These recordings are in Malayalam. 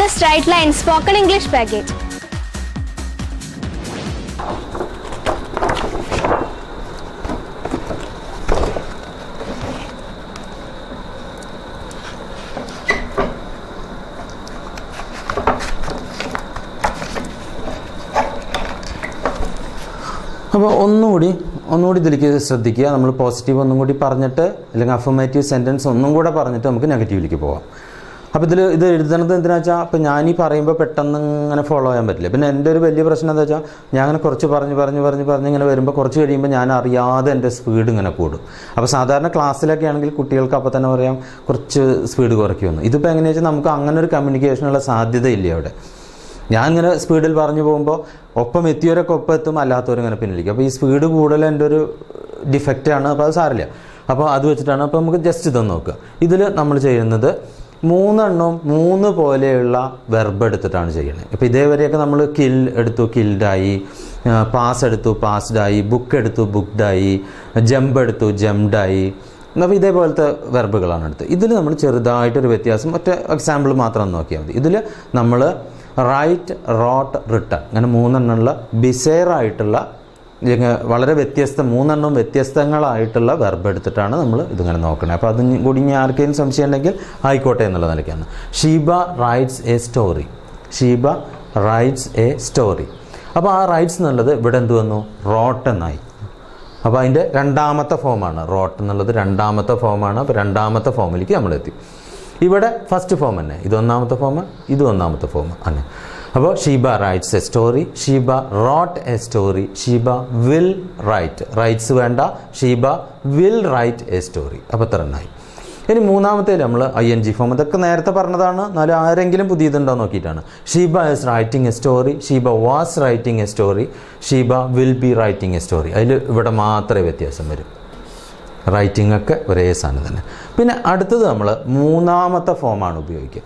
the Straight Line Spoken English package. അപ്പോൾ ഒന്നുകൂടി ഇതിലേക്ക് ശ്രദ്ധിക്കുക. നമ്മൾ പോസിറ്റീവ് ഒന്നും കൂടി പറഞ്ഞിട്ട് അല്ലെങ്കിൽ അഫർമേറ്റീവ് സെൻറ്റൻസ് ഒന്നും കൂടെ പറഞ്ഞിട്ട് നമുക്ക് നെഗറ്റീവിലേക്ക് പോകാം. അപ്പോൾ ഇത് എഴുതുന്നത് എന്തിനാ വെച്ചാൽ അപ്പോൾ ഞാനീ പറയുമ്പോൾ പെട്ടെന്ന് ഇങ്ങനെ ഫോളോ ചെയ്യാൻ പറ്റില്ല. പിന്നെ എൻ്റെ ഒരു വലിയ പ്രശ്നം എന്താ വെച്ചാൽ ഞാൻ അങ്ങനെ കുറച്ച് പറഞ്ഞ് ഇങ്ങനെ വരുമ്പോൾ കുറച്ച് കഴിയുമ്പോൾ ഞാൻ അറിയാതെ എൻ്റെ സ്പീഡ് ഇങ്ങനെ കൂടും. അപ്പോൾ സാധാരണ ക്ലാസ്സിലൊക്കെ ആണെങ്കിൽ കുട്ടികൾക്ക് അപ്പോൾ തന്നെ പറയാം കുറച്ച് സ്പീഡ് കുറയ്ക്കുമെന്ന്. ഇതിപ്പോൾ എങ്ങനെയാ വെച്ചാൽ നമുക്ക് അങ്ങനെ ഒരു കമ്മ്യൂണിക്കേഷനുള്ള സാധ്യതയില്ല അവിടെ. ഞാൻ ഇങ്ങനെ സ്പീഡിൽ പറഞ്ഞു പോകുമ്പോൾ ഒപ്പം എത്തിയവരൊക്കെ ഒപ്പം എത്തും, അല്ലാത്തവരിങ്ങനെ പിന്നിലേക്ക്. അപ്പോൾ ഈ സ്പീഡ് കൂടുതൽ എൻ്റെ ഒരു ഡിഫക്റ്റാണ്. അപ്പോൾ അത് സാരില്ല. അപ്പോൾ അത് വെച്ചിട്ടാണ്. അപ്പോൾ നമുക്ക് ജസ്റ്റ് ഇതൊന്ന് നോക്കുക. ഇതിൽ നമ്മൾ ചെയ്യുന്നത് 3 പോലെയുള്ള വെർബ് എടുത്തിട്ടാണ് ചെയ്യുന്നത്. ഇപ്പോൾ ഇതേവരെയൊക്കെ നമ്മൾ കിൽ എടുത്തു, കിൽഡായി, പാസ് എടുത്തു, പാസ്ഡായി, ബുക്ക് എടുത്തു, ബുക്ക്ഡായി, ജമ്പ് എടുത്തു, ജംപ്ഡായി. അപ്പോൾ ഇതേപോലത്തെ വെർബുകളാണ് എടുത്തത്. ഇതിൽ നമ്മൾ ചെറുതായിട്ടൊരു വ്യത്യാസം, ഒറ്റ എക്സാമ്പിൾ മാത്രം നോക്കിയാൽ മതി. ഇതിൽ നമ്മൾ റൈറ്റ്, റോട്ട്, റിട്ടൺ അങ്ങനെ 3 ബിസെയറായിട്ടുള്ള വളരെ 3 വ്യത്യസ്തങ്ങളായിട്ടുള്ള വെർബ് എടുത്തിട്ടാണ് നമ്മൾ ഇതിങ്ങനെ നോക്കണേ. അപ്പോൾ അതും കൂടി ഇനി ആർക്കെങ്കിലും സംശയം ഉണ്ടെങ്കിൽ ആയിക്കോട്ടെ എന്നുള്ള നിലയ്ക്കാണ്. Sheeba writes a story. Sheeba writes a story. അപ്പോൾ ആ റൈറ്റ്സ് എന്നുള്ളത് ഇവിടെ എന്ത് വന്നു? റോട്ട് എന്നായി. അപ്പോൾ അതിൻ്റെ രണ്ടാമത്തെ ഫോമാണ്. റോട്ട് എന്നുള്ളത് രണ്ടാമത്തെ ഫോമാണ്. അപ്പോൾ രണ്ടാമത്തെ ഫോമിലേക്ക് നമ്മളെത്തി. ഇവിടെ ഫസ്റ്റ് ഫോം തന്നെ. ഇത് ഒന്നാമത്തെ ഫോം, ഇത് ഒന്നാമത്തെ ഫോം ആണ്. അപ്പോൾ Sheeba writes a story, Sheeba wrote a story, Sheeba will write. Writes വേണ്ട, Sheeba will write a story. അപ്പോൾ ഇത്ര എണ്ണായി. ഇനി മൂന്നാമത്തേൽ നമ്മൾ ING ഫോം. ഇതൊക്കെ നേരത്തെ പറഞ്ഞതാണ്, എന്നാലും ആരെങ്കിലും പുതിയതുണ്ടോ നോക്കിയിട്ടാണ്. Sheeba is writing A story, Sheeba was writing A story, Sheeba will be writing A story. അതിൽ ഇവിടെ മാത്രമേ വ്യത്യാസം വരും. റൈറ്റിംഗ് ഒക്കെ ഒരേ സാധനം തന്നെ. പിന്നെ അടുത്തത് നമ്മൾ മൂന്നാമത്തെ ഫോമാണ് ഉപയോഗിക്കുക.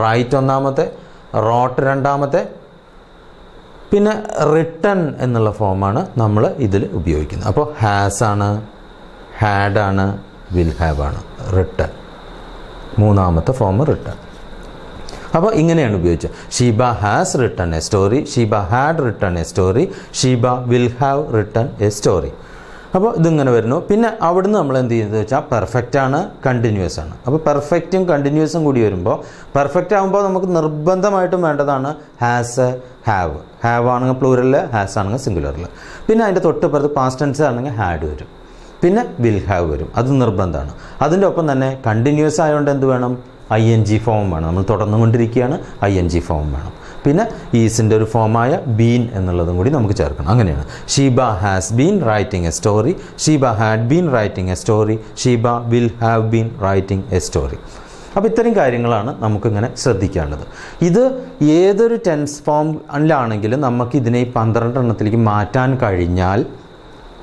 റൈറ്റ് ഒന്നാമത്തെ, റോട്ട് രണ്ടാമത്തെ, പിന്നെ റിട്ടൺ എന്നുള്ള ഫോമാണ് നമ്മൾ ഇതിൽ ഉപയോഗിക്കുന്നത്. അപ്പോൾ ഹാസ് ആണ്, ഹാഡ് ആണ്, വിൽ ഹാവ് ആണ്. റിട്ടൺ മൂന്നാമത്തെ ഫോം റിട്ടൺ. അപ്പോൾ ഇങ്ങനെയാണ് ഉപയോഗിച്ചത്. Sheeba has written A story, Sheeba had written A story, Sheeba will have written A story. അപ്പോൾ ഇതിങ്ങനെ വരുന്നു. പിന്നെ അവിടുന്ന് നമ്മൾ എന്ത് ചെയ്യുന്നത് വെച്ചാൽ പെർഫെക്റ്റ് ആണ്, കണ്ടിന്യൂസ് ആണ്. അപ്പോൾ പെർഫെക്റ്റും കണ്ടിന്യൂസും കൂടി വരുമ്പോൾ, പെർഫെക്റ്റ് ആകുമ്പോൾ നമുക്ക് നിർബന്ധമായിട്ടും വേണ്ടതാണ് ഹാസ്, ഹാവ്. ഹാവ് ആണെങ്കിൽ പ്ലൂറലിൽ, ഹാസ് ആണെങ്കിൽ സിംഗുലറിൽ. പിന്നെ അതിൻ്റെ തൊട്ടുപുറത്ത് പാസ്റ്റ് ടെൻസ് ആണെങ്കിൽ ഹാഡ് വരും, പിന്നെ വിൽ ഹാവ് വരും. അത് നിർബന്ധമാണ്. അതിൻ്റെ ഒപ്പം തന്നെ കണ്ടിന്യൂസ് ആയതുകൊണ്ട് എന്ത് വേണം? ING ഫോം വേണം. നമ്മൾ തുടർന്നുകൊണ്ടിരിക്കുകയാണ്, ING ഫോം വേണം. പിന്നെ ഈസിൻ്റെ ഒരു ഫോമായ ബീൻ എന്നുള്ളതും കൂടി നമുക്ക് ചേർക്കണം. അങ്ങനെയാണ്. Sheeba has been writing A story, Sheeba had been writing A story, Sheeba will have been writing A story. അപ്പോൾ ഇത്രയും കാര്യങ്ങളാണ് നമുക്കിങ്ങനെ ശ്രദ്ധിക്കാനുള്ളത്. ഇത് ഏതൊരു ടെൻസ് ഫോമിലാണെങ്കിലും നമുക്ക് ഇതിനെ 12 എണ്ണത്തിലേക്ക് മാറ്റാൻ കഴിഞ്ഞാൽ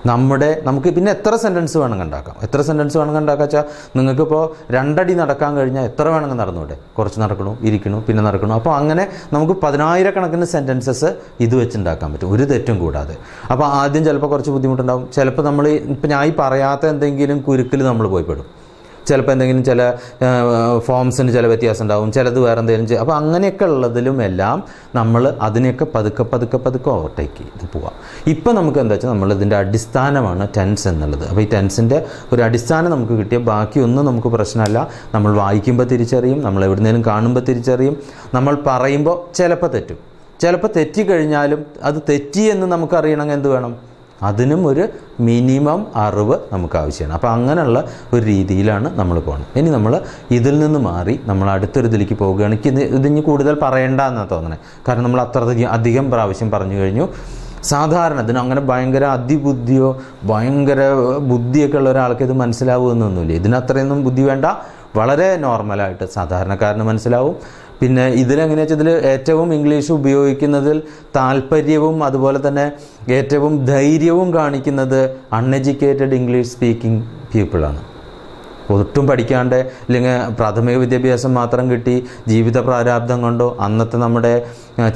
നമുക്ക് പിന്നെ എത്ര സെൻറ്റൻസ് വേണമെങ്കിൽ ഉണ്ടാക്കാം. എത്ര സെൻറ്റൻസ് വേണമെങ്കിൽ ഉണ്ടാക്കാം വെച്ചാൽ നിങ്ങൾക്കിപ്പോൾ 2 അടി നടക്കാൻ കഴിഞ്ഞാൽ എത്ര വേണമെങ്കിൽ നടന്നൂടെ? കുറച്ച് നടക്കണു, ഇരിക്കണു, പിന്നെ നടക്കണു. അപ്പോൾ അങ്ങനെ നമുക്ക് 10,000 സെൻറ്റൻസസ് ഇത് വെച്ചുണ്ടാക്കാൻ പറ്റും, ഒരു തെറ്റും കൂടാതെ. അപ്പോൾ ആദ്യം ചിലപ്പോൾ കുറച്ച് ബുദ്ധിമുട്ടുണ്ടാകും. ചിലപ്പോൾ നമ്മൾ ഇപ്പം ഞാൻ ഈ പറയാത്ത എന്തെങ്കിലും കുരുക്കിൽ നമ്മൾ പോയിപ്പെടും. ചിലപ്പോൾ എന്തെങ്കിലും ചില ഫോംസിന് ചില വ്യത്യാസം ഉണ്ടാവും, ചിലത് വേറെ എന്തെങ്കിലും. അപ്പോൾ അങ്ങനെയൊക്കെ ഉള്ളതിലും എല്ലാം നമ്മൾ അതിനെയൊക്കെ പതുക്കെ ഓവർടേക്ക് ചെയ്ത് പോവാം. ഇപ്പം നമുക്ക് എന്താ വെച്ചാൽ നമ്മളിതിൻ്റെ അടിസ്ഥാനമാണ് ടെൻസ് എന്നുള്ളത്. അപ്പോൾ ഈ ടെൻസിൻ്റെ ഒരു അടിസ്ഥാനം നമുക്ക് കിട്ടിയ ബാക്കിയൊന്നും നമുക്ക് പ്രശ്നമല്ല. നമ്മൾ വായിക്കുമ്പോൾ തിരിച്ചറിയും, നമ്മൾ എവിടുന്നേലും കാണുമ്പോൾ തിരിച്ചറിയും. നമ്മൾ പറയുമ്പോൾ ചിലപ്പോൾ തെറ്റും, ചിലപ്പോൾ തെറ്റിക്കഴിഞ്ഞാലും അത് തെറ്റി എന്ന് നമുക്കറിയണമെങ്കിൽ എന്ത് വേണം? അതിനും ഒരു മിനിമം അറിവ് നമുക്ക് ആവശ്യമാണ്. അപ്പോൾ അങ്ങനെയുള്ള ഒരു രീതിയിലാണ് നമ്മൾ പോകുന്നത്. ഇനി നമ്മൾ ഇതിൽ നിന്ന് മാറി നമ്മൾ അടുത്തൊരു ഇതിലേക്ക് പോവുകയാണെങ്കിൽ ഇതിന് കൂടുതൽ പറയേണ്ട എന്നാണ് തോന്നുന്നത്. കാരണം നമ്മൾ അധികം പ്രാവശ്യം പറഞ്ഞു കഴിഞ്ഞു. സാധാരണ ഇതിന് അങ്ങനെ ഭയങ്കര അതിബുദ്ധിയോ ഭയങ്കര ബുദ്ധിയൊക്കെ ഉള്ള ഒരാൾക്ക് ഇത് മനസ്സിലാവുമെന്നൊന്നുമില്ല. ഇതിനത്രയൊന്നും ബുദ്ധി വേണ്ട. വളരെ നോർമലായിട്ട് സാധാരണക്കാരന് മനസ്സിലാവും. പിന്നെ ഇതിലെങ്ങനെയാ വെച്ചാൽ ഇതിൽ ഏറ്റവും ഇംഗ്ലീഷ് ഉപയോഗിക്കുന്നതിൽ താല്പര്യവും അതുപോലെ തന്നെ ഏറ്റവും ധൈര്യവും കാണിക്കുന്നത് അൺഎഡ്യൂക്കേറ്റഡ് ഇംഗ്ലീഷ് സ്പീക്കിംഗ് പീപ്പിളാണ്. ഒട്ടും പഠിക്കാണ്ട് ഇല്ലെങ്കിൽ പ്രാഥമിക വിദ്യാഭ്യാസം മാത്രം കിട്ടി ജീവിത പ്രാരാബ്ദം കൊണ്ടോ അന്നത്തെ നമ്മുടെ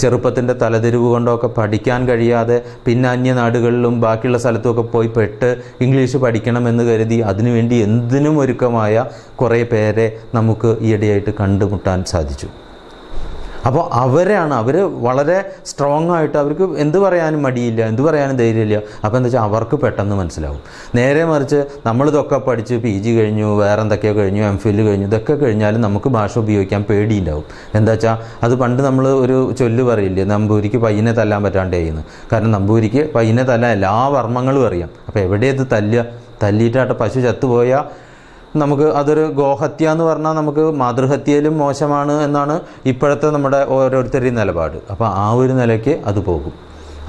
ചെറുപ്പത്തിൻ്റെ തലതിരിവ് കൊണ്ടോ ഒക്കെ പഠിക്കാൻ കഴിയാതെ പിന്നെ അന്യനാടുകളിലും ബാക്കിയുള്ള സ്ഥലത്തുമൊക്കെ പോയി പെട്ട് ഇംഗ്ലീഷ് പഠിക്കണമെന്ന് കരുതി അതിനുവേണ്ടി എന്തിനും ഒരുക്കമായ കുറേ പേരെ നമുക്ക് ഈയിടെയായിട്ട് കണ്ടുമുട്ടാൻ സാധിച്ചു. അപ്പോൾ അവർ വളരെ സ്ട്രോങ് ആയിട്ട് അവർക്ക് എന്ത് പറയാനും മടിയില്ല, എന്ത് പറയാനും ധൈര്യമില്ല. അപ്പോൾ എന്താ വെച്ചാൽ അവർക്ക് പെട്ടെന്ന് മനസ്സിലാവും. നേരെ മറിച്ച് നമ്മളിതൊക്കെ പഠിച്ച് PG കഴിഞ്ഞു, വേറെ എന്തൊക്കെയോ കഴിഞ്ഞു, MPhil കഴിഞ്ഞു, ഇതൊക്കെ കഴിഞ്ഞാലും നമുക്ക് ഭാഷ ഉപയോഗിക്കാൻ പേടിയുണ്ടാവും. എന്താ വെച്ചാൽ അത് പണ്ട് നമ്മൾ ഒരു ചൊല്ല് പറയില്ലേ, നമ്പൂരിക്ക് പയ്യനെ തല്ലാൻ പറ്റാണ്ട് ചെയ്യുന്നു. കാരണം നമ്പൂരിക്ക് പയ്യനെ തല്ലാൻ എല്ലാ വർമ്മങ്ങളും അറിയാം. അപ്പോൾ എവിടെയത് തല്ലിയിട്ടായിട്ട് പശു ചത്തുപോയാൽ നമുക്ക് അതൊരു ഗോഹത്യ എന്ന് പറഞ്ഞാൽ നമുക്ക് മാതൃഹത്യയിലും മോശമാണ് എന്നാണ് ഇപ്പോഴത്തെ നമ്മുടെ ഓരോരുത്തരുടെയും നിലപാട്. അപ്പോൾ ആ ഒരു നിലയ്ക്ക് അത് പോകും.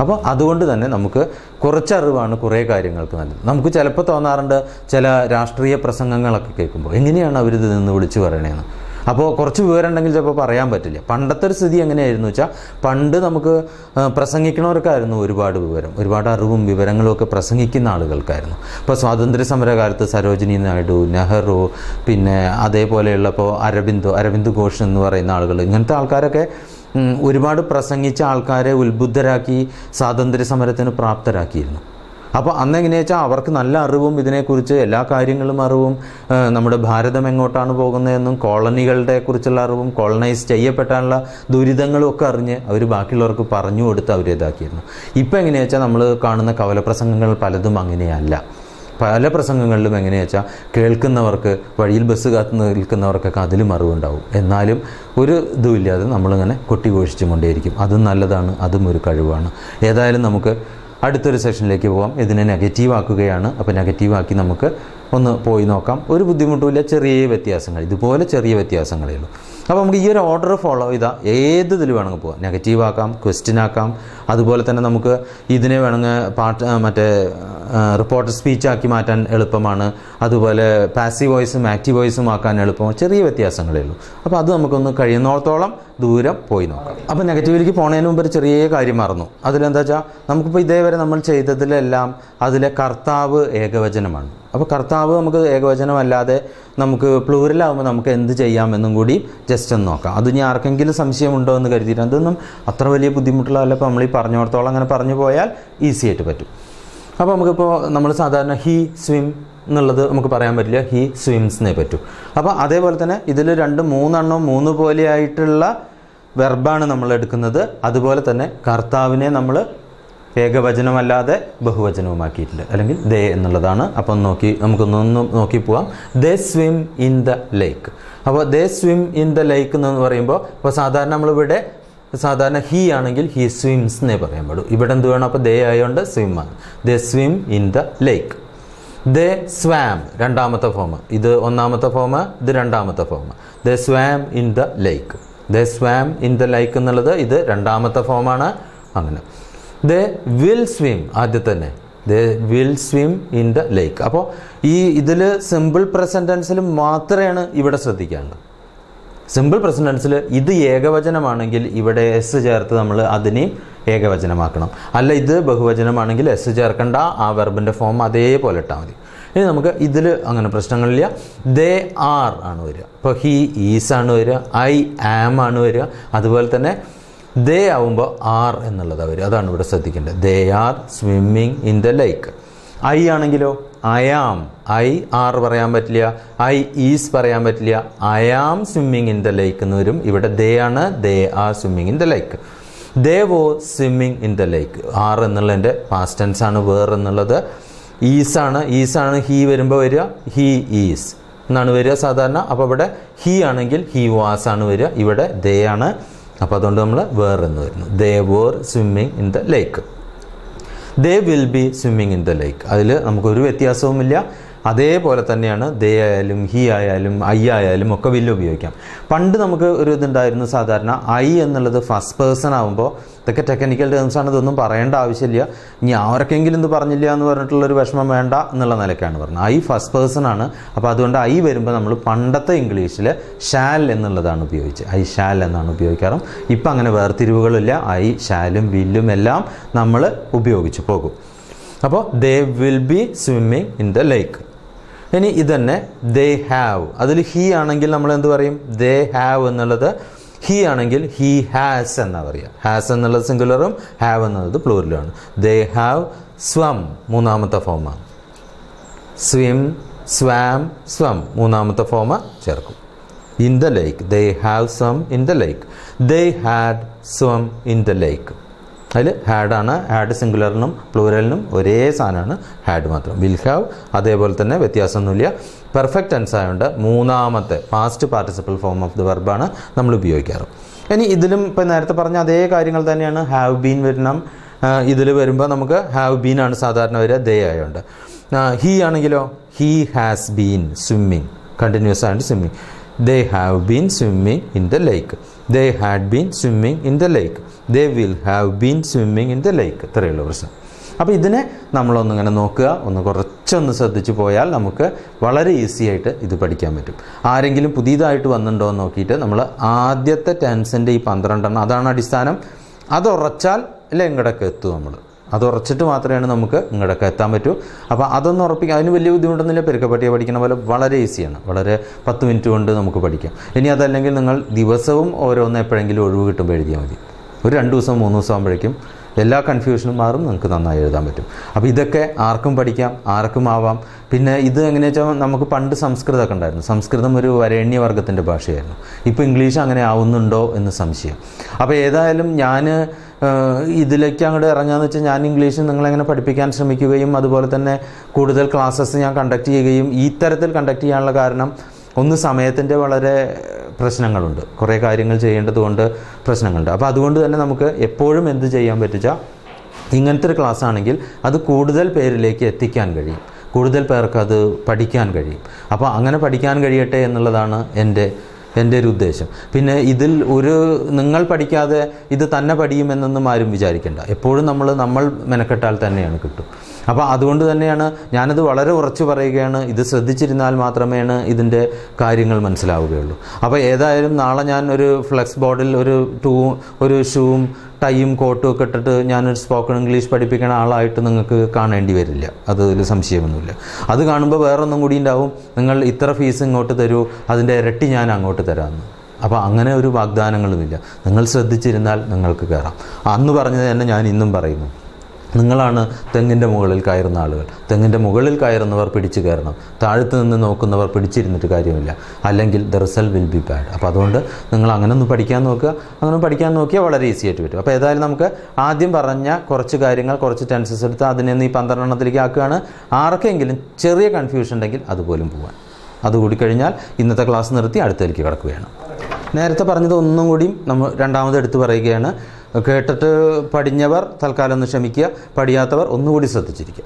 അപ്പോൾ അതുകൊണ്ട് തന്നെ നമുക്ക് കുറച്ചറിവാണ് കുറേ കാര്യങ്ങൾക്ക് നല്ലത്. നമുക്ക് ചിലപ്പോൾ തോന്നാറുണ്ട് ചില രാഷ്ട്രീയ പ്രസംഗങ്ങളൊക്കെ കേൾക്കുമ്പോൾ എങ്ങനെയാണ് അവരിത് നിന്ന് വിളിച്ചു പറയണേന്ന്. അപ്പോൾ കുറച്ച് വിവരം ഉണ്ടെങ്കിൽ ചിലപ്പോൾ പറയാൻ പറ്റില്ല. പണ്ടത്തെ ഒരു സ്ഥിതി എങ്ങനെയായിരുന്നു വെച്ചാൽ പണ്ട് നമുക്ക് പ്രസംഗിക്കണവർക്കായിരുന്നു ഒരുപാട് വിവരം, ഒരുപാട് അറിവും വിവരങ്ങളും ഒക്കെ പ്രസംഗിക്കുന്ന ആളുകൾക്കായിരുന്നു. ഇപ്പോൾ സ്വാതന്ത്ര്യ സമരകാലത്ത് സരോജിനി നായിഡു, നെഹ്റു, പിന്നെ അതേപോലെയുള്ള ഇപ്പോൾ അരവിന്ദ് ഘോഷ് എന്ന് പറയുന്ന ആളുകൾ, ഇങ്ങനത്തെ ആൾക്കാരൊക്കെ ഒരുപാട് പ്രസംഗിച്ച ആൾക്കാരെ ഉത്ബുദ്ധരാക്കി സ്വാതന്ത്ര്യ സമരത്തിന് പ്രാപ്തരാക്കിയിരുന്നു. അപ്പോൾ അന്ന് എങ്ങനെയാ വെച്ചാൽ അവർക്ക് നല്ല അറിവും ഇതിനെക്കുറിച്ച് എല്ലാ കാര്യങ്ങളും അറിവും, നമ്മുടെ ഭാരതം എങ്ങോട്ടാണ് പോകുന്നതെന്നും കോളനികളുടെ കുറിച്ചുള്ള അറിവും കോളനൈസ് ചെയ്യപ്പെട്ടാനുള്ള ദുരിതങ്ങളും ഒക്കെ അറിഞ്ഞ് അവർ ബാക്കിയുള്ളവർക്ക് പറഞ്ഞു കൊടുത്ത് അവരിതാക്കിയിരുന്നു. ഇപ്പം എങ്ങനെയാ വെച്ചാൽ നമ്മൾ കാണുന്ന കവലപ്രസംഗങ്ങൾ പലതും അങ്ങനെയല്ല. പല പ്രസംഗങ്ങളിലും എങ്ങനെയാ വെച്ചാൽ കേൾക്കുന്നവർക്ക്, വഴിയിൽ ബസ് കാത്ത് നിൽക്കുന്നവർക്കൊക്കെ അതിലും അറിവുണ്ടാവും. എന്നാലും ഒരു ഇതുമില്ലാതെ നമ്മളിങ്ങനെ കൊട്ടിഘോഷിച്ചും കൊണ്ടേയിരിക്കും. അതും നല്ലതാണ്, അതും ഒരു കഴിവാണ്. ഏതായാലും നമുക്ക് അടുത്തൊരു സെഷനിലേക്ക് പോകാം. ഇതിനെ നെഗറ്റീവ് ആക്കുകയാണ്. അപ്പോൾ നെഗറ്റീവാക്കി നമുക്ക് ഒന്ന് പോയി നോക്കാം. ഒരു ബുദ്ധിമുട്ടുമില്ല, ചെറിയ വ്യത്യാസങ്ങൾ, ഇതുപോലെ ചെറിയ വ്യത്യാസങ്ങളേ ഉള്ളൂ. അപ്പോൾ നമുക്ക് ഈ ഒരു ഓർഡർ ഫോളോ ചെയ്താൽ ഏത് ഇതിൽ വേണമെങ്കിൽ പോകാം. നെഗറ്റീവ് ആക്കാം, ക്വസ്റ്റ്യൻ ആക്കാം, അതുപോലെ തന്നെ നമുക്ക് ഇതിനെ വേണമെങ്കിൽ മറ്റേ റിപ്പോർട്ട് സ്പീച്ചാക്കി മാറ്റാൻ എളുപ്പമാണ്. അതുപോലെ പാസീവ് വോയിസും ആക്റ്റീവ് വോയിസും ആക്കാൻ എളുപ്പമാണ്. ചെറിയ വ്യത്യാസങ്ങളേ ഉള്ളൂ. അപ്പോൾ അത് നമുക്കൊന്ന് കഴിയുന്നിടത്തോളം ദൂരം പോയി നോക്കാം. അപ്പോൾ നെഗറ്റീവിലേക്ക് പോണതിന് മുമ്പ് ഒരു ചെറിയ കാര്യം മറന്നു. അതിലെന്താ വെച്ചാൽ നമുക്കിപ്പോൾ ഇതേവരെ നമ്മൾ ചെയ്തതിലെല്ലാം അതിലെ കർത്താവ് ഏകവചനമാണ്. അപ്പോൾ കർത്താവ് നമുക്ക് ഏകവചനമല്ലാതെ നമുക്ക് പ്ലൂറലാകുമ്പോൾ നമുക്ക് എന്ത് ചെയ്യാമെന്നും കൂടി ജസ്റ്റ് ഒന്ന് നോക്കാം. അത് ഇനി ആർക്കെങ്കിലും സംശയമുണ്ടോ എന്ന് കരുതിയിട്ട് അതൊന്നും അത്ര വലിയ ബുദ്ധിമുട്ടുള്ളതല്ല. അപ്പോൾ നമ്മൾ ഈ പറഞ്ഞോടത്തോളം അങ്ങനെ പറഞ്ഞു പോയാൽ ഈസി ആയിട്ട് പറ്റും. അപ്പോൾ നമുക്കിപ്പോൾ നമ്മൾ സാധാരണ ഹി സ്വിം എന്നുള്ളത് നമുക്ക് പറയാൻ പറ്റില്ല, ഹി സ്വിംസിനെ പറ്റൂ. അപ്പോൾ അതേപോലെ തന്നെ ഇതിൽ 3 പോലെയായിട്ടുള്ള വെർബാണ് നമ്മൾ എടുക്കുന്നത്. അതുപോലെ തന്നെ കർത്താവിനെ നമ്മൾ ഏകവചനമല്ലാതെ ബഹുവചനവുമാക്കിയിട്ടില്ല, അല്ലെങ്കിൽ ദേ എന്നുള്ളതാണ്. അപ്പം നമുക്കൊന്ന് നോക്കി പോവാം. ദേ സ്വിം ഇൻ ദ ലേക്ക്. അപ്പോൾ ദേ സ്വിം ഇൻ ദ ലേക്ക് എന്ന് പറയുമ്പോൾ ഇപ്പോൾ സാധാരണ നമ്മളിവിടെ സാധാരണ ഹി ആണെങ്കിൽ ഹി സ്വിംസ് എന്നേ പറയാൻ പാടും. ഇവിടെ എന്ത് വേണം? അപ്പോൾ ദേ ആയതുകൊണ്ട് സ്വിം ആണ്. They swim in the lake. They swam രണ്ടാമത്തെ ഫോം, ഇത് ഒന്നാമത്തെ ഫോം, ഇത് രണ്ടാമത്തെ form. They swam in the lake. They swam in the lake എന്നുള്ളത് ഇത് രണ്ടാമത്തെ ഫോമാണ്. അങ്ങനെ ദേ വിൽ സ്വിം ആദ്യം തന്നെ, they will swim in the ലേക്ക്. അപ്പോൾ ഇതിൽ സിമ്പിൾ പ്രസന്റ് ടെൻസിൽ മാത്രമാണ് ഇവിടെ ശ്രദ്ധിക്കാനുള്ളത്. സിമ്പിൾ പ്രസന്റ് ടെൻസിൽ ഇത് ഏകവചനമാണെങ്കിൽ ഇവിടെ എസ് ചേർത്ത് നമ്മൾ അതിനെ ഏകവചനമാക്കണം. അല്ല ഇത് ബഹുവചനമാണെങ്കിൽ എസ് ചേർക്കേണ്ട, ആ വെർബിൻ്റെ ഫോം അതേപോലെ ഇട്ടാൽ മതി. ഇനി നമുക്ക് ഇതിൽ അങ്ങനെ പ്രശ്നങ്ങളില്ല. ദേ ആർ ആണ് വരിക. ഇപ്പോൾ ഹി ഈസ് ആണ് വരിക, ഐ ആം ആണ് വരിക. അതുപോലെ തന്നെ ദേ ആവുമ്പോൾ ആർ എന്നുള്ളതാണ് വരിക. അതാണ് ഇവിടെ ശ്രദ്ധിക്കേണ്ടത്. They are swimming in the lake. I ആണെങ്കിലോ ഐ ആം, ഐ ആർ പറയാൻ പറ്റില്ല, ഐ ഈസ് പറയാൻ പറ്റില്ല. I am swimming in the lake എന്ന് വരും. ഇവിടെ ദേ ആണ്, they are swimming in the lake. They was swimming in the lake. Are എന്നുള്ളതിൻ്റെ പാസ്റ്റ് ടെൻസ് ആണ്. വേർ എന്നുള്ളത് ഈസാണ് ഹി വരുമ്പോൾ വരിക, ഹി ഈസ് എന്നാണ് വരിക സാധാരണ. അപ്പോൾ ഇവിടെ ഹി ആണെങ്കിൽ ഹി വാസ് ആണ് വരിക. ഇവിടെ ദേ ആണ്. അപ്പോൾ അതുകൊണ്ട് നമ്മൾ വേർ എന്ന് വരുന്നു. They were swimming in the lake. They will be swimming in the ലേക്ക്. അതിൽ നമുക്കൊരു വ്യത്യാസവുമില്ല. അതേപോലെ തന്നെയാണ് ദേ ആയാലും ഹി ആയാലും ഐ ആയാലും ഒക്കെ വില്ല് ഉപയോഗിക്കാം. പണ്ട് നമുക്ക് ഒരു ഇതുണ്ടായിരുന്നു, സാധാരണ ഐ എന്നുള്ളത് ഫസ്റ്റ് പേഴ്സൺ ആകുമ്പോൾ, ഇതൊക്കെ ടെക്നിക്കൽ ടേംസാണ്, ഇതൊന്നും പറയേണ്ട ആവശ്യമില്ല. ഇനി ആർക്കെങ്കിലും ഇത് പറഞ്ഞില്ല എന്ന് പറഞ്ഞിട്ടുള്ളൊരു വിഷമം വേണ്ട എന്നുള്ള നിലയ്ക്കാണ് പറഞ്ഞത്. ഐ ഫസ്റ്റ് പേഴ്സൺ ആണ്. അപ്പോൾ അതുകൊണ്ട് ഐ വരുമ്പോൾ നമ്മൾ പണ്ടത്തെ ഇംഗ്ലീഷിൽ ഷാൽ എന്നുള്ളതാണ് ഉപയോഗിച്ചത്. ഐ ഷാൽ എന്നാണ് ഉപയോഗിക്കാറ്. ഇപ്പം അങ്ങനെ വേർതിരിവുകളില്ല. ഐ ഷാലും വില്ലും എല്ലാം നമ്മൾ ഉപയോഗിച്ച് പോകും. അപ്പോൾ they will be swimming in the ലേക്ക്. ഇനി ഇതന്നെ ദേ ഹാവ്, അതിൽ ഹി ആണെങ്കിൽ നമ്മൾ എന്ത് പറയും? ദേ ഹാവ് എന്നുള്ളത് ഹി ആണെങ്കിൽ ഹി ഹാസ് എന്നാണ് പറയുക. ഹാസ് എന്നുള്ളത് സിംഗുലറും ഹാവ് എന്നുള്ളത് പ്ലൂറലുമാണ്. ദേ ഹാവ് സ്വം മൂന്നാമത്തെ ഫോമാണ്. സ്വിം, സ്വാം, സ്വം മൂന്നാമത്തെ ഫോം ചേർക്കും. in the lake. They have swum in the lake. They had swum in the lake. അതിൽ ഹാഡാണ്. ഹാഡ് സിംഗുലറിനും പ്ലൂറലിനും ഒരേ സാധനമാണ്, ഹാഡ് മാത്രം. വിൽ ഹാവ് അതേപോലെ തന്നെ വ്യത്യാസമൊന്നുമില്ല. പെർഫെക്റ്റ് ടെൻസ് ആയതുകൊണ്ട് മൂന്നാമത്തെ past participle form of the വെർബാണ് നമ്മൾ ഉപയോഗിക്കാറ്. ഇനി ഇതിലും ഇപ്പം നേരത്തെ പറഞ്ഞ അതേ കാര്യങ്ങൾ തന്നെയാണ്. ഹാവ് ബീൻ വരണം. ഇതിൽ വരുമ്പോൾ നമുക്ക് ഹാവ് ബീൻ ആണ് സാധാരണ വരിക, ദേ ആയതുകൊണ്ട്. ഹീ ആണെങ്കിലോ he has been swimming, continuous ആയിട്ട് swimming. They have been swimming in the lake. They had been swimming in the lake. They will have been swimming in the lake. ഇത്രയുള്ള പ്രശ്നം. അപ്പോൾ ഇതിനെ നമ്മളൊന്നിങ്ങനെ നോക്കുക, ഒന്ന് കുറച്ചൊന്ന് ശ്രദ്ധിച്ചു പോയാൽ നമുക്ക് വളരെ ഈസി ആയിട്ട് ഇത് പഠിക്കാൻ പറ്റും. ആരെങ്കിലും പുതിയതായിട്ട് വന്നിട്ടുണ്ടോ എന്ന് നോക്കിയിട്ട് നമ്മൾ ആദ്യത്തെ ടെൻസിൻ്റെ ഈ 12 അതാണ് അടിസ്ഥാനം. അത് ഉറച്ചാൽ അല്ലേ ഇങ്ങടൊക്കെ എത്തും. നമ്മൾ അത് ഉറച്ചിട്ട് മാത്രമേ നമുക്ക് ഇങ്ങോട്ടൊക്കെ എത്താൻ പറ്റൂ. അപ്പോൾ അതൊന്ന് ഉറപ്പിക്കുക. അതിന് വലിയ ബുദ്ധിമുട്ടൊന്നുമില്ല. പെരുക്കപ്പട്ടിയെ പഠിക്കുന്ന പോലെ വളരെ ഈസിയാണ്. വളരെ 10 മിനിറ്റ് കൊണ്ട് നമുക്ക് പഠിക്കാം. ഇനി അതല്ലെങ്കിൽ നിങ്ങൾ ദിവസവും ഓരോന്ന് എപ്പോഴെങ്കിലും ഒഴിവ് കിട്ടുമ്പോൾ എഴുതിയാൽ മതി. ഒരു 2 ദിവസം 3 ദിവസം ആകുമ്പോഴേക്കും എല്ലാ കൺഫ്യൂഷനും മാറും, നിങ്ങൾക്ക് നന്നായി എഴുതാൻ പറ്റും. അപ്പോൾ ഇതൊക്കെ ആർക്കും പഠിക്കാം, ആർക്കും ആവാം. പിന്നെ ഇത് എങ്ങനെയാ വെച്ചാൽ നമുക്ക് പണ്ട് സംസ്കൃതമൊക്കെ ഉണ്ടായിരുന്നു. സംസ്കൃതം ഒരു വരേണ്യവർഗത്തിൻ്റെ ഭാഷയായിരുന്നു. ഇപ്പോൾ ഇംഗ്ലീഷ് അങ്ങനെ ആവുന്നുണ്ടോ എന്ന് സംശയം. അപ്പോൾ ഏതായാലും ഞാൻ ഇതിലേക്ക് അങ്ങോട്ട് ഇറങ്ങാന്ന് വെച്ചാൽ ഞാൻ ഇംഗ്ലീഷ് നിങ്ങളെങ്ങനെ പഠിപ്പിക്കാൻ ശ്രമിക്കുകയും അതുപോലെ തന്നെ കൂടുതൽ ക്ലാസ്സസ് ഞാൻ കണ്ടക്ട് ചെയ്യുകയും ഈ തരത്തിൽ കണ്ടക്ട് ചെയ്യാനുള്ള കാരണം ഒന്ന് സമയത്തിൻ്റെ വളരെ പ്രശ്നങ്ങളുണ്ട്, കുറേ കാര്യങ്ങൾ ചെയ്യേണ്ടതുകൊണ്ട് പ്രശ്നങ്ങളുണ്ട്. അപ്പോൾ അതുകൊണ്ട് തന്നെ നമുക്ക് എപ്പോഴും എന്ത് ചെയ്യാൻ പറ്റുക, ഇങ്ങനത്തെ ഒരു ക്ലാസ് ആണെങ്കിൽ അത് കൂടുതൽ പേരിലേക്ക് എത്തിക്കാൻ കഴിയും, കൂടുതൽ പേർക്ക് അത് പഠിക്കാൻ കഴിയും. അപ്പോൾ അങ്ങനെ പഠിക്കാൻ കഴിയട്ടെ എന്നുള്ളതാണ് എൻ്റെ ഒരു ഉദ്ദേശം. പിന്നെ ഇതിൽ നിങ്ങൾ പഠിക്കാതെ ഇത് തന്നെ പഠിയുമെന്നൊന്നും ആരും വിചാരിക്കേണ്ട. എപ്പോഴും നമ്മൾ മെനക്കെട്ടാൽ തന്നെയാണ് കിട്ടും. അപ്പോൾ അതുകൊണ്ട് തന്നെയാണ് ഞാനത് വളരെ ഉറച്ചു പറയുകയാണ്. ഇത് ശ്രദ്ധിച്ചിരുന്നാൽ മാത്രമേ ഇതിൻ്റെ കാര്യങ്ങൾ മനസ്സിലാവുകയുള്ളൂ. അപ്പോൾ ഏതായാലും നാളെ ഞാൻ ഒരു ഫ്ലെക്സ് ബോർഡിൽ ഒരു ഷൂവും ടൈയും കോട്ടും ഒക്കെ ഇട്ടിട്ട് ഞാനൊരു സ്പോക്കൺ ഇംഗ്ലീഷ് പഠിപ്പിക്കുന്ന ആളായിട്ട് നിങ്ങൾക്ക് കാണേണ്ടി വരില്ല. അതിൽ സംശയമൊന്നുമില്ല. അത് കാണുമ്പോൾ വേറൊന്നും കൂടി ഉണ്ടാവും, നിങ്ങൾ ഇത്ര ഫീസ് ഇങ്ങോട്ട് തരൂ, അതിൻ്റെ ഇരട്ടി ഞാൻ അങ്ങോട്ട് തരാമെന്ന്. അപ്പോൾ അങ്ങനെ ഒരു വാഗ്ദാനങ്ങളുമില്ല. നിങ്ങൾ ശ്രദ്ധിച്ചിരുന്നാൽ നിങ്ങൾക്ക് കയറാം. അന്ന് പറഞ്ഞത് തന്നെ ഞാൻ ഇന്നും പറയുന്നു. നിങ്ങളാണ് തെങ്ങിൻ്റെ മുകളിൽ കയറുന്ന ആളുകൾ. തെങ്ങിൻ്റെ മുകളിൽ കയറുന്നവർ പിടിച്ചു കയറണം. താഴത്ത് നിന്ന് നോക്കുന്നവർ പിടിച്ചിരുന്നിട്ട് കാര്യമില്ല, അല്ലെങ്കിൽ the result will be bad. അപ്പോൾ അതുകൊണ്ട് നിങ്ങൾ അങ്ങനെ ഒന്ന് പഠിക്കാൻ നോക്കുക. അങ്ങനെ പഠിക്കാൻ നോക്കിയാൽ വളരെ ഈസി ആയിട്ട് പറ്റും. അപ്പോൾ ഏതായാലും നമുക്ക് ആദ്യം പറഞ്ഞ കുറച്ച് കാര്യങ്ങൾ, കുറച്ച് ടെൻസസ് എടുത്ത് അതിനെ ഈ 12 ആക്കുകയാണ്. ആർക്കെങ്കിലും ചെറിയ കൺഫ്യൂഷൻ ഉണ്ടെങ്കിൽ അതുപോലും പോകാൻ. അതുകൂടി കഴിഞ്ഞാൽ ഇന്നത്തെ ക്ലാസ് നിർത്തി അടുത്തേക്ക് കിടക്കുകയാണ്. നേരത്തെ പറഞ്ഞത് ഒന്നും കൂടി നമ്മൾ രണ്ടാമത് എടുത്ത് പറയുകയാണ്. കേട്ടിട്ട് പഠിഞ്ഞവർ തൽക്കാലം ഒന്ന് ക്ഷമിക്കുക, പഠിയാത്തവർ ഒന്നുകൂടി ശ്രദ്ധിച്ചിരിക്കുക.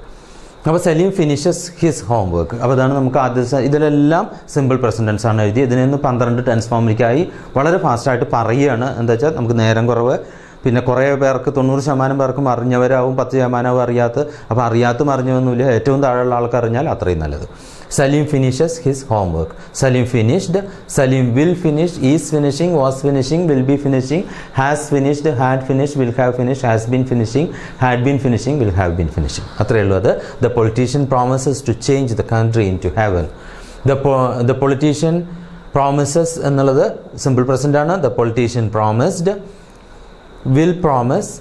അപ്പോൾ Saleem finishes his homework. അപ്പോൾ അതാണ് നമുക്ക് ആദ്യത്തെ. ഇതിലെല്ലാം സിമ്പിൾ പ്രസൻറ്റൻസ് ആണ് എഴുതി. ഇതിനൊന്ന് 12 ടെൻസ് ഫോമിലേക്കായി വളരെ ഫാസ്റ്റായിട്ട് പറയുകയാണ്. എന്താ വെച്ചാൽ നമുക്ക് നേരം കുറവ്. പിന്നെ കുറേ പേർക്ക് 90% പേർക്കും അറിഞ്ഞവരാവും, 10% അറിയാത്ത. അപ്പോൾ അറിയാത്തും അറിഞ്ഞൊന്നുമില്ല. ഏറ്റവും താഴെയുള്ള ആൾക്ക് അറിഞ്ഞാൽ അത്രയും നല്ലത്. Salim finishes his homework. Salim finished. Salim will finish. Is finishing. Was finishing. Will be finishing. Has finished. Had finished. Will have finished. Has been finishing. Had been finishing. Will have been finishing. അത്രയേ ഉള്ളൂ അത്. The politician promises to change the country into heaven. The politician promises എന്നുള്ളത് സിമ്പിൾ പ്രസന്റ് ആണ്. The politician promised. Will promise.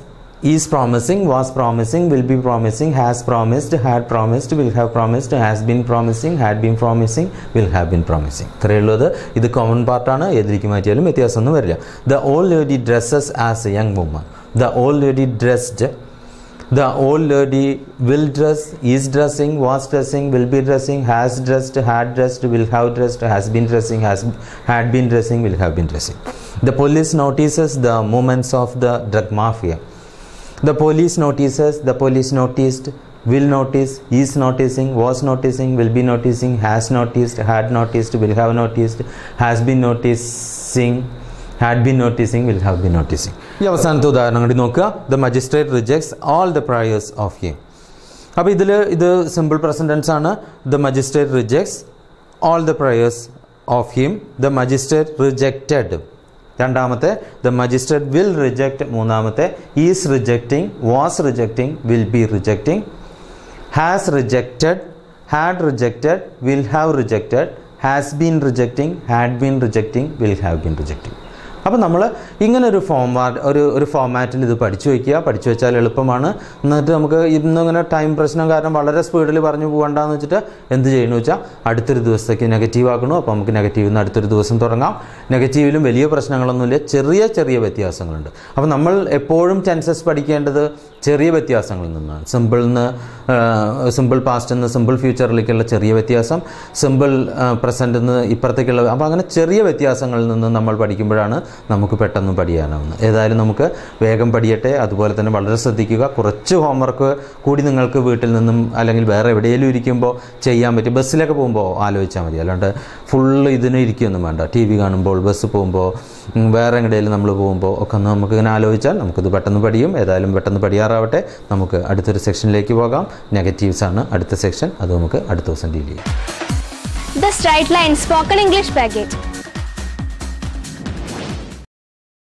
Is promising, was promising, will be promising, has promised, had promised, will have promised, has been promising, had been promising, will have been promising. ഇത്രയേ ഉള്ളത്. ഇത് കോമൺ പാർട്ടാണ്. ഏതിലേക്ക് മാറ്റിയാലും വ്യത്യാസമൊന്നും വരില്ല. The old lady dresses as a young woman. The old lady dressed. The old lady will dress, is dressing, was dressing, will be dressing, has dressed, had dressed, will have dressed, has been dressing, had been dressing, will have been dressing. The police notices the movements of the drug mafia. The police notices, the police noticed, will notice, is noticing, was noticing, will be noticing, has noticed, had noticed, will have noticed, has been noticing, had been noticing, will have been noticing. ഈ അവസാനത്തെ ഉദാഹരണം കൂടി നോക്കുക. The magistrate rejects all the prayers of him. അപ്പോൾ ഇത് സിമ്പിൾ പ്രസന്റ് ടെൻസ് ആണ്. The magistrate rejects all the prayers of him. The magistrate rejected. രണ്ടാമത്തെ the magistrate will reject. മൂന്നാമത്തെ is rejecting, was rejecting, will be rejecting, has rejected, had rejected, will have rejected, has been rejecting, had been rejecting, will have been rejecting. അപ്പോൾ അപ്പോൾ നമ്മൾ ഇങ്ങനെ ഒരു ഫോമാറ്റിൽ ഇത് പഠിച്ചു വെച്ചാൽ എളുപ്പമാണ്. എന്നിട്ട് നമുക്ക് ഇന്നിങ്ങനെ ടൈം പ്രശ്നം കാരണം വളരെ സ്പീഡിൽ പറഞ്ഞു പോകണ്ടെന്ന് വെച്ചിട്ട് എന്ത് ചെയ്യണമെന്ന് വെച്ചാൽ അടുത്തൊരു ദിവസത്തേക്ക് നെഗറ്റീവ് ആക്കണു. അപ്പോൾ നമുക്ക് നെഗറ്റീവിൽ നിന്ന് അടുത്തൊരു ദിവസം തുടങ്ങാം. നെഗറ്റീവിലും വലിയ പ്രശ്നങ്ങളൊന്നുമില്ല, ചെറിയ വ്യത്യാസങ്ങളുണ്ട്. അപ്പോൾ നമ്മൾ എപ്പോഴും ടെൻസസ് പഠിക്കേണ്ടത് ചെറിയ വ്യത്യാസങ്ങളിൽ നിന്നാണ്. സിമ്പിൾ പാസ്റ്റ് നിന്ന് സിമ്പിൾ ഫ്യൂച്ചറിലേക്കുള്ള ചെറിയ വ്യത്യാസം, സിമ്പിൾ പ്രസൻറ്റ് നിന്ന് ഇപ്പുറത്തേക്കുള്ള, അപ്പോൾ അങ്ങനെ ചെറിയ വ്യത്യാസങ്ങളിൽ നിന്ന് നമ്മൾ പഠിക്കുമ്പോഴാണ് നമുക്ക് പെട്ടെന്ന് പഠിക്കാനാവുന്നത്. ഏതായാലും നമുക്ക് വേഗം പഠിയട്ടെ. അതുപോലെ തന്നെ വളരെ ശ്രദ്ധിക്കുക. കുറച്ച് ഹോംവർക്ക് കൂടി നിങ്ങൾക്ക് വീട്ടിൽ നിന്നും അല്ലെങ്കിൽ വേറെ എവിടെയെങ്കിലും ഇരിക്കുമ്പോൾ ചെയ്യാൻ പറ്റും. ബസ്സിലൊക്കെ പോകുമ്പോൾ ആലോചിച്ചാൽ മതി, അല്ലാണ്ട് ഫുള്ള് ഇതിന് ഇരിക്കുകയൊന്നും വേണ്ട. ടി വി കാണുമ്പോൾ, ബസ് പോകുമ്പോൾ, വേറെ എവിടെയെങ്കിലും നമ്മൾ പോകുമ്പോൾ ഒക്കെ ഒന്ന് നമുക്കിങ്ങനെ ആലോചിച്ചാൽ നമുക്കിത് പെട്ടെന്ന് പഠിയും. ഏതായാലും പെട്ടെന്ന് പഠിയാറാവട്ടെ. നമുക്ക് അടുത്തൊരു സെക്ഷനിലേക്ക് പോകാം. നെഗറ്റീവ്സ് ആണ് അടുത്ത സെക്ഷൻ. അത് നമുക്ക് അടുത്ത ദിവസം ഡീൽ ചെയ്യാം. The Straight Line Spoken English Package.